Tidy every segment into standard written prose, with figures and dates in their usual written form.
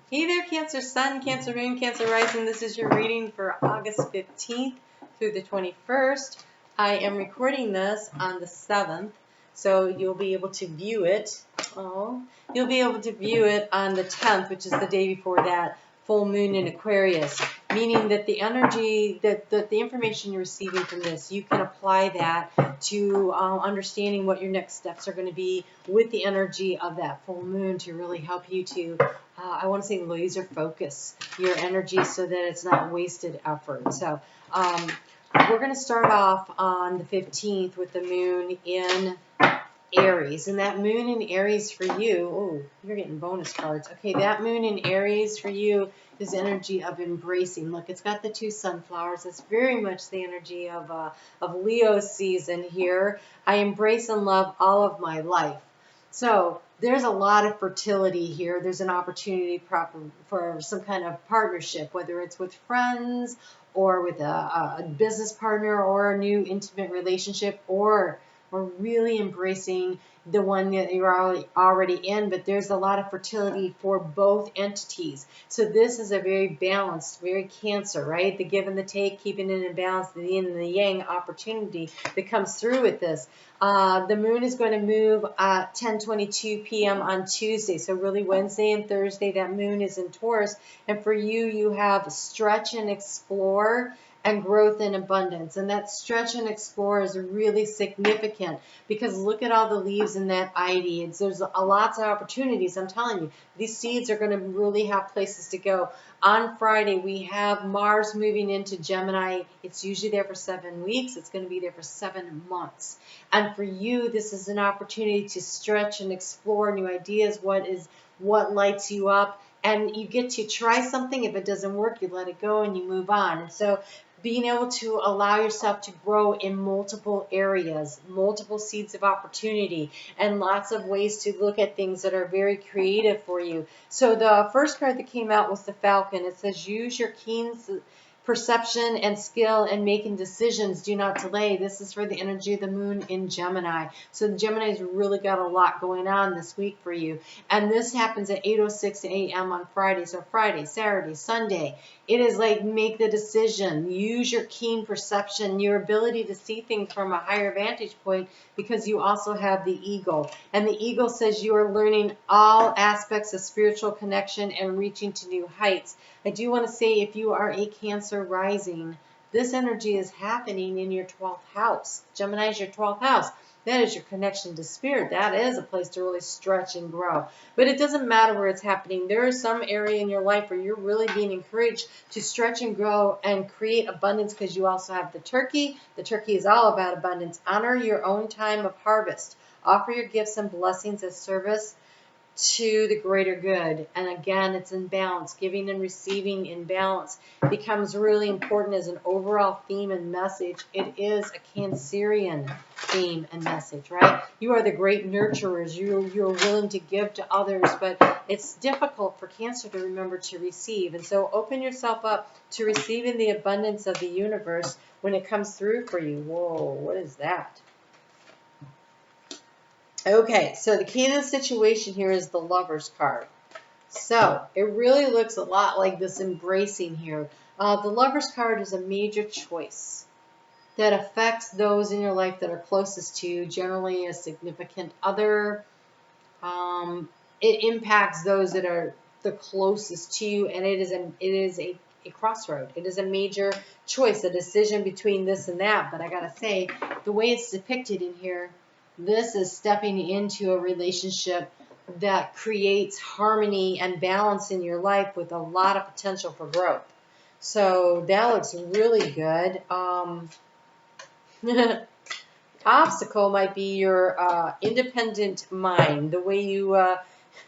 Hey there, Cancer Sun, Cancer Moon, Cancer Rising. This is your reading for August 15th through the 21st. I am recording this on the 7th, so you'll be able to view it. You'll be able to view it on the 10th, which is the day before that full moon in Aquarius, meaning that the energy, that the information you're receiving from this, you can apply that to understanding what your next steps are going to be with the energy of that full moon to really help you to I want to say laser focus your energy so that it's not wasted effort. So we're going to start off on the 15th with the moon in Aries. And that moon in Aries for you, oh, you're getting bonus cards. Okay, that moon in Aries for you is energy of embracing. Look, it's got the two sunflowers. It's very much the energy of Leo season here. I embrace and love all of my life. So there's a lot of fertility here. There's an opportunity for some kind of partnership, whether it's with friends or with a business partner or a new intimate relationship, or we're really embracing the one that you're already in, but there's a lot of fertility for both entities. So this is a very balanced, very Cancer, right? The give and the take, keeping it in balance, the yin and the yang opportunity that comes through with this. The moon is going to move at 10:22 p.m. on Tuesday. So really Wednesday and Thursday, that moon is in Taurus. And for you, you have stretch and explore and growth and abundance. And that stretch and explore is really significant because look at all the leaves in that ivy. There's lots of opportunities. I'm telling you, these seeds are going to really have places to go. On Friday, we have Mars moving into Gemini. It's usually there for 7 weeks. It's going to be there for 7 months. And for you, this is an opportunity to stretch and explore new ideas. What lights you up? And you get to try something. If it doesn't work, you let it go and you move on. And so being able to allow yourself to grow in multiple areas, multiple seeds of opportunity, and lots of ways to look at things that are very creative for you. So the first card that came out was the Falcon. It says, use your keen perception and skill in making decisions. Do not delay. This is for the energy of the moon in Gemini. So the Gemini's really got a lot going on this week for you. And this happens at 8:06 a.m. on Friday. So Friday, Saturday, Sunday. It is like make the decision. Use your keen perception, your ability to see things from a higher vantage point, because you also have the eagle. And the eagle says you are learning all aspects of spiritual connection and reaching to new heights. I do want to say, if you are a Cancer rising, this energy is happening in your 12th house. Gemini is your 12th house. That is your connection to spirit. That is a place to really stretch and grow. But it doesn't matter where it's happening. There is some area in your life where you're really being encouraged to stretch and grow and create abundance, because you also have the turkey. The turkey is all about abundance. Honor your own time of harvest. Offer your gifts and blessings as service to the greater good. And again, it's in balance. Giving and receiving in balance becomes really important as an overall theme and message. It is a Cancerian theme and message, right? You are the great nurturers. You're willing to give to others, but it's difficult for Cancer to remember to receive. And so open yourself up to receiving the abundance of the universe when it comes through for you. Whoa, what is that? Okay, so the key to the situation here is the Lover's card. So it really looks a lot like this embracing here. The Lover's card is a major choice that affects those in your life that are closest to you, generally a significant other. It impacts those that are the closest to you, and it is a crossroad. It is a major choice, a decision between this and that. But I gotta say, the way it's depicted in here, this is stepping into a relationship that creates harmony and balance in your life with a lot of potential for growth. So that looks really good. Obstacle might be your independent mind, the way you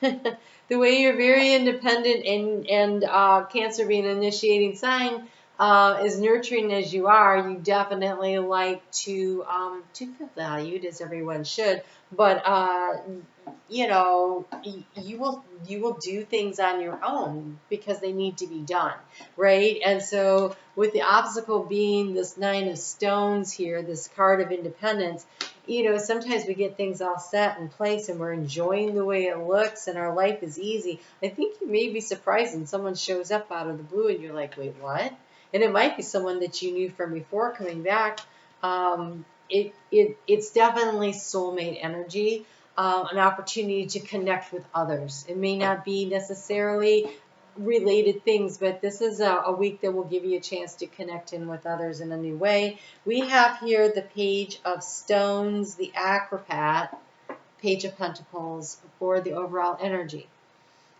the way you're very independent, and Cancer being an initiating sign, as nurturing as you are, you definitely like to feel valued, as everyone should. But you know, you will do things on your own because they need to be done, right? And so with the obstacle being this 9 of Stones here, this card of independence, you know, sometimes we get things all set in place and we're enjoying the way it looks and our life is easy. I think you may be surprised when someone shows up out of the blue and you're like, wait, what? And it might be someone that you knew from before coming back. It's definitely soulmate energy, an opportunity to connect with others. It may not be necessarily related things, but this is a week that will give you a chance to connect in with others in a new way. We have here the Page of Stones, the Acrobat, Page of Pentacles for the overall energy.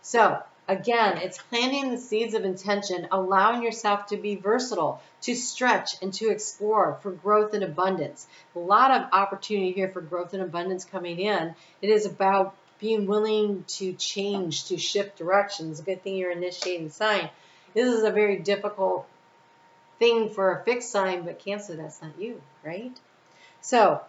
So again, it's planting the seeds of intention, allowing yourself to be versatile, to stretch and to explore for growth and abundance. A lot of opportunity here for growth and abundance coming in. It is about being willing to change, to shift directions. A good thing you're initiating sign. This is a very difficult thing for a fixed sign, but Cancer, that's not you, right? So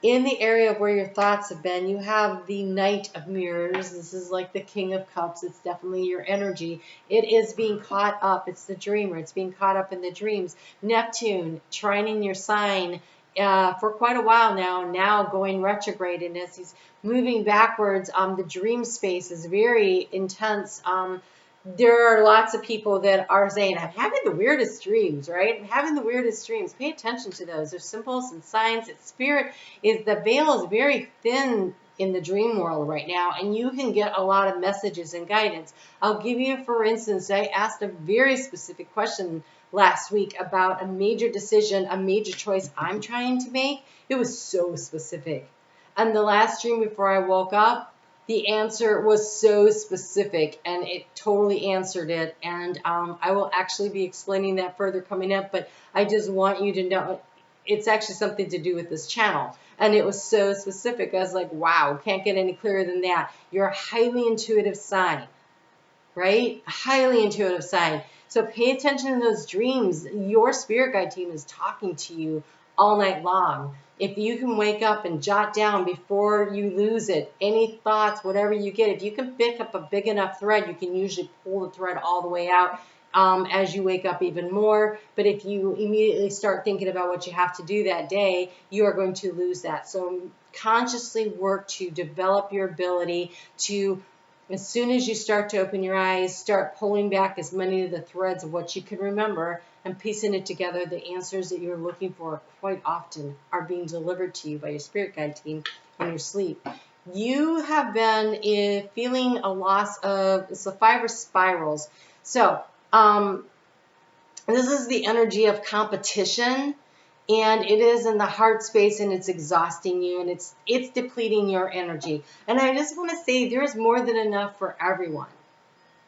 in the area of where your thoughts have been, you have the Knight of Mirrors. This is like the King of Cups. It's definitely your energy. It is being caught up. It's the dreamer. It's being caught up in the dreams. Neptune trining your sign for quite a while now going retrograde. And as he's moving backwards, the dream space is very intense. There are lots of people that are saying, I'm having the weirdest dreams, right? I'm having the weirdest dreams. Pay attention to those. They're symbols and signs. It's spirit. The veil is very thin in the dream world right now, and you can get a lot of messages and guidance. I'll give you, for instance, I asked a very specific question last week about a major decision, a major choice I'm trying to make. It was so specific. And the last dream before I woke up, the answer was so specific and it totally answered it. And I will actually be explaining that further coming up, but I just want you to know it's actually something to do with this channel. And it was so specific. I was like, wow, can't get any clearer than that. You're a highly intuitive sign, right? A highly intuitive sign. So pay attention to those dreams. Your spirit guide team is talking to you all night long. If you can wake up and jot down before you lose it, any thoughts, whatever you get, if you can pick up a big enough thread, you can usually pull the thread all the way out as you wake up even more. But if you immediately start thinking about what you have to do that day, you are going to lose that. So consciously work to develop your ability to, as soon as you start to open your eyes, start pulling back as many of the threads of what you can remember and piecing it together. The answers that you're looking for quite often are being delivered to you by your spirit guide team in your sleep. You have been feeling a loss of, it's the 5 of spirals. So this is the energy of competition. And it is in the heart space and it's exhausting you and it's depleting your energy. And I just want to say there's more than enough for everyone.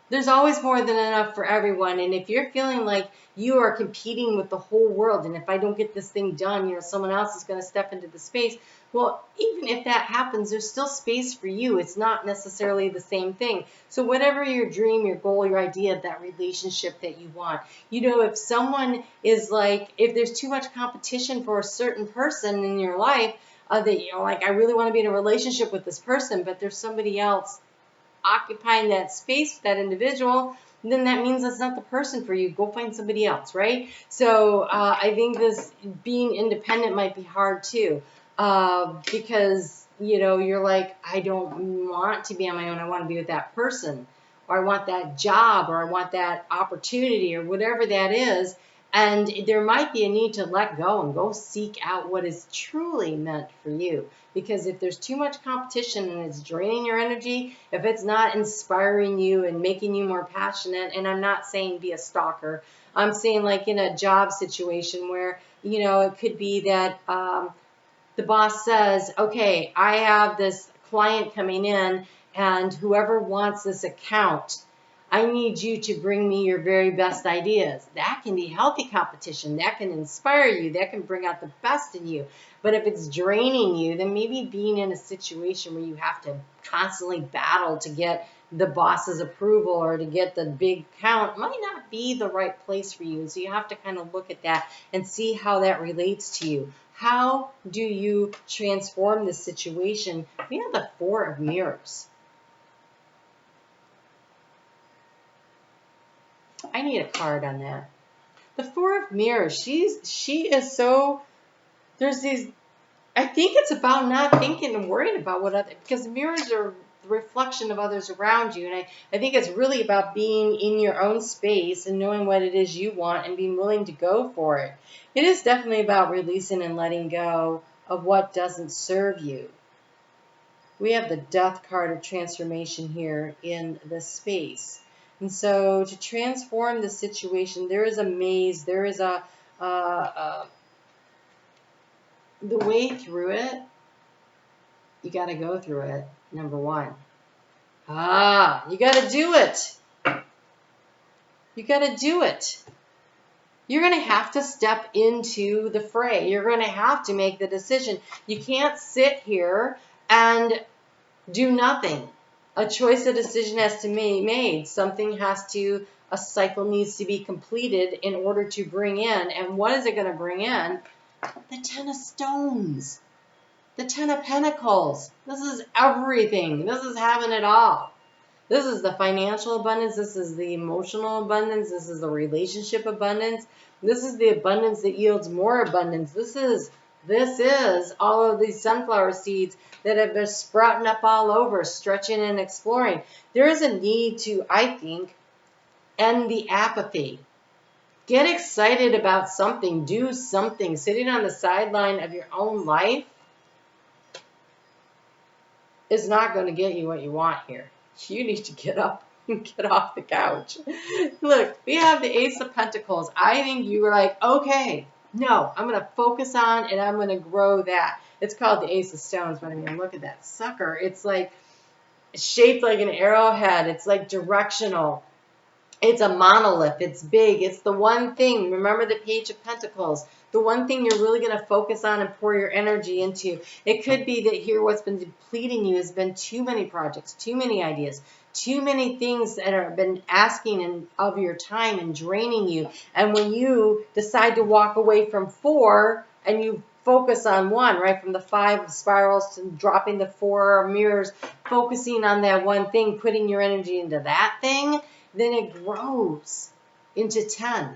There's always more than enough for everyone. And if you're feeling like you are competing with the whole world, and if I don't get this thing done, you know, someone else is going to step into the space. Well, even if that happens, there's still space for you. It's not necessarily the same thing. So whatever your dream, your goal, your idea, that relationship that you want, you know, if someone is like, if there's too much competition for a certain person in your life, that, you know, like, I really want to be in a relationship with this person, but there's somebody else occupying that space with that individual, then that means that's not the person for you. Go find somebody else, right? So I think this being independent might be hard too, because, you know, you're like, I don't want to be on my own. I want to be with that person, or I want that job, or I want that opportunity, or whatever that is. And there might be a need to let go and go seek out what is truly meant for you. Because if there's too much competition and it's draining your energy, if it's not inspiring you and making you more passionate, and I'm not saying be a stalker, I'm saying like in a job situation where, you know, it could be that the boss says, okay, I have this client coming in and whoever wants this account, I need you to bring me your very best ideas. That can be healthy competition. That can inspire you. That can bring out the best in you. But if it's draining you, then maybe being in a situation where you have to constantly battle to get the boss's approval or to get the big count might not be the right place for you. So you have to kind of look at that and see how that relates to you. How do you transform this situation? We have the 4 of Mirrors. I need a card on that. The 4 of Mirrors. She is so, there's these, I think it's about not thinking and worrying about what other, because mirrors are the reflection of others around you. And I think it's really about being in your own space and knowing what it is you want and being willing to go for it. It is definitely about releasing and letting go of what doesn't serve you. We have the Death card of transformation here in this space. And so to transform the situation, there is a maze, there is the way through it. You got to go through it, number one. You got to do it. You got to do it. You're going to have to step into the fray. You're going to have to make the decision. You can't sit here and do nothing. A choice, a decision has to be made. Something has to, a cycle needs to be completed in order to bring in. And what is it going to bring in? The Ten of Stones. The Ten of Pentacles. This is everything. This is having it all. This is the financial abundance. This is the emotional abundance. This is the relationship abundance. This is the abundance that yields more abundance. This is all of these sunflower seeds that have been sprouting up all over, stretching and exploring. There is a need to, I think, end the apathy. Get excited about something. Do something. Sitting on the sideline of your own life is not going to get you what you want here. You need to get up and get off the couch. Look, we have the Ace of Pentacles. I think you were like, okay, no, I'm going to focus on and I'm going to grow that. It's called the Ace of Stones, but I mean, look at that sucker. It's like shaped like an arrowhead. It's like directional. It's a monolith. It's big. It's the one thing. Remember the Page of Pentacles. The one thing you're really going to focus on and pour your energy into. It could be that here what's been depleting you has been too many projects, too many ideas, too many things that have been asking of your time and draining you. And when you decide to walk away from 4 and you focus on 1, right, from the 5 of spirals to dropping the 4 mirrors, focusing on that one thing, putting your energy into that thing, then it grows into 10.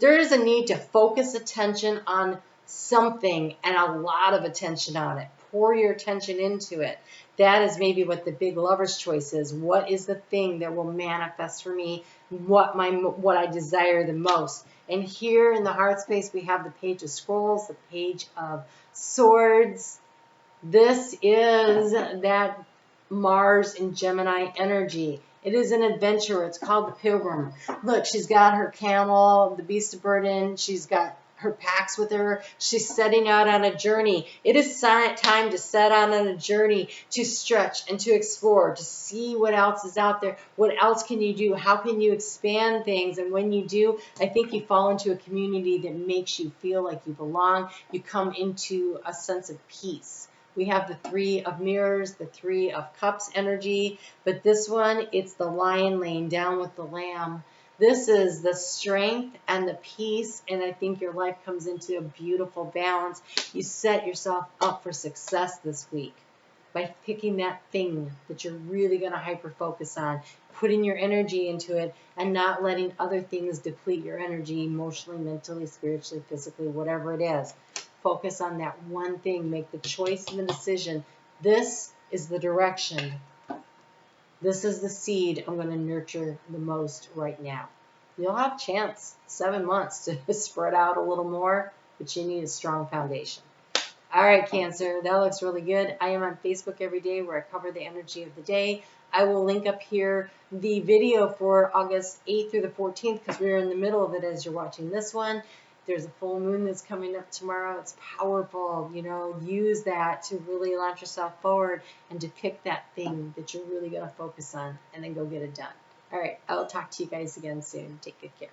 There is a need to focus attention on something and a lot of attention on it. Pour your attention into it. That is maybe what the big lover's choice is. What is the thing that will manifest for me what I desire the most? And here in the heart space, we have the Page of Scrolls, the Page of Swords. This is that Mars and Gemini energy. It is an adventure. It's called the Pilgrim. Look, she's got her camel, the beast of burden. She's got her packs with her. She's setting out on a journey. It is time to set out on a journey to stretch and to explore, to see what else is out there. What else can you do? How can you expand things? And when you do, I think you fall into a community that makes you feel like you belong. You come into a sense of peace. We have the 3 of mirrors, the 3 of cups energy, but this one, it's the lion laying down with the lamb. This is the strength and the peace, and I think your life comes into a beautiful balance. You set yourself up for success this week by picking that thing that you're really going to hyper-focus on, putting your energy into it, and not letting other things deplete your energy emotionally, mentally, spiritually, physically, whatever it is. Focus on that one thing. Make the choice and the decision. This is the direction. This is the seed I'm going to nurture the most right now. You'll have a chance, 7 months, to spread out a little more, but you need a strong foundation. All right, Cancer, that looks really good. I am on Facebook every day where I cover the energy of the day. I will link up here the video for August 8th through the 14th because we're in the middle of it as you're watching this one. There's a full moon that's coming up tomorrow. It's powerful. You know, use that to really launch yourself forward and to pick that thing that you're really going to focus on and then go get it done. All right, I'll talk to you guys again soon. Take good care.